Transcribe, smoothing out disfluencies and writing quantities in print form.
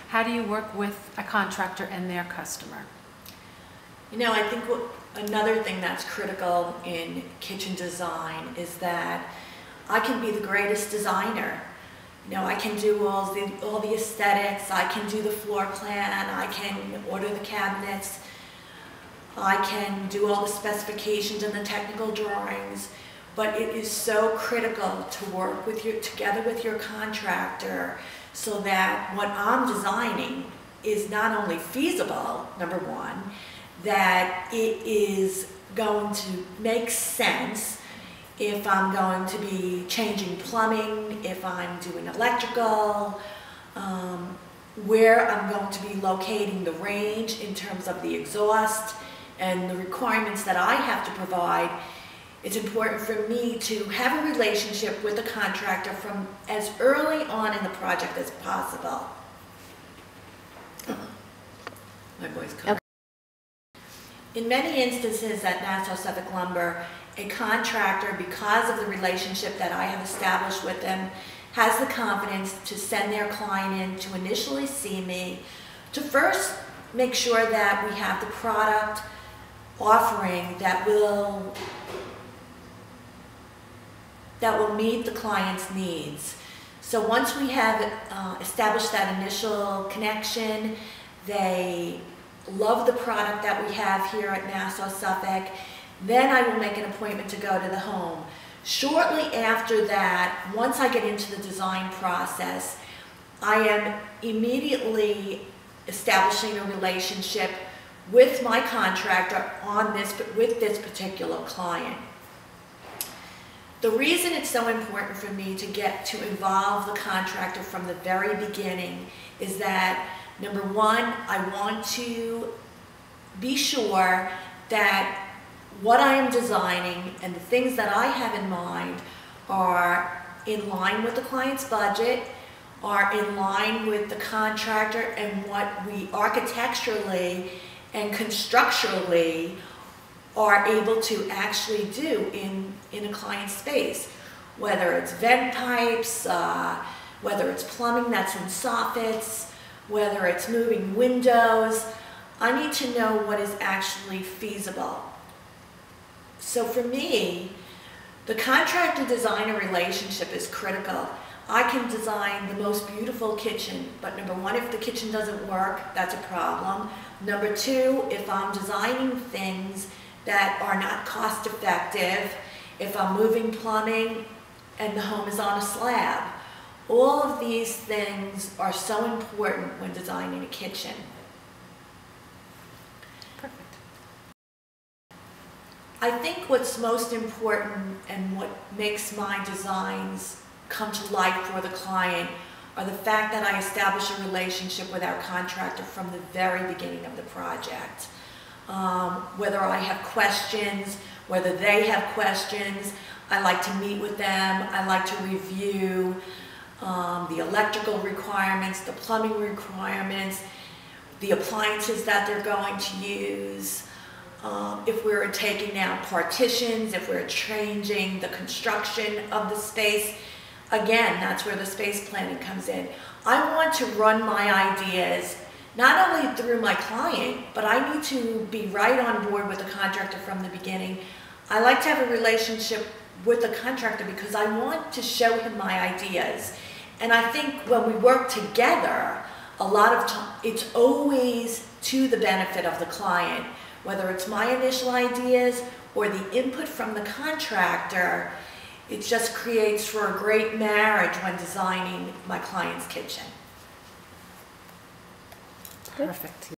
How do you work with a contractor and their customer? You know, I think another thing that's critical in kitchen design is that I can be the greatest designer. You know, I can do all the aesthetics, I can do the floor plan, I can order the cabinets, I can do all the specifications and the technical drawings, but it is so critical to work together with your contractor so that what I'm designing is not only feasible, number one, that it is going to make sense if I'm going to be changing plumbing, if I'm doing electrical, where I'm going to be locating the range in terms of the exhaust and the requirements that I have to provide. It's important for me to have a relationship with the contractor from as early on in the project as possible. My voice cut. Okay. In many instances at Nassau Suffolk Lumber, a contractor, because of the relationship that I have established with them, has the confidence to send their client in to initially see me, to first make sure that we have the product offering that will meet the client's needs. So once we have established that initial connection, they love the product that we have here at Nassau Suffolk, then I will make an appointment to go to the home. Shortly after that, once I get into the design process, I am immediately establishing a relationship with my contractor with this particular client. The reason it's so important for me to involve the contractor from the very beginning is that, number one, I want to be sure that what I am designing and the things that I have in mind are in line with the client's budget, are in line with the contractor and what we architecturally and constructurally are able to actually do in a client's space, whether it's vent pipes, whether it's plumbing that's in soffits, whether it's moving windows. I need to know what is actually feasible. So for me, the contractor-designer relationship is critical. I can design the most beautiful kitchen, but number one, if the kitchen doesn't work, that's a problem. Number two, if I'm designing things that are not cost-effective, if I'm moving plumbing and the home is on a slab, all of these things are so important when designing a kitchen. Perfect. I think what's most important and what makes my designs come to life for the client are the fact that I establish a relationship with our contractor from the very beginning of the project. Whether I have questions, whether they have questions, I like to meet with them. I like to review the electrical requirements, the plumbing requirements, the appliances that they're going to use. If we're taking down partitions, if we're changing the construction of the space, again, that's where the space planning comes in. I want to run my ideas not only through my client, but I need to be right on board with the contractor from the beginning. I like to have a relationship with the contractor because I want to show him my ideas. And I think when we work together, a lot of time, it's always to the benefit of the client. Whether it's my initial ideas or the input from the contractor, it just creates for a great marriage when designing my client's kitchen. Perfect.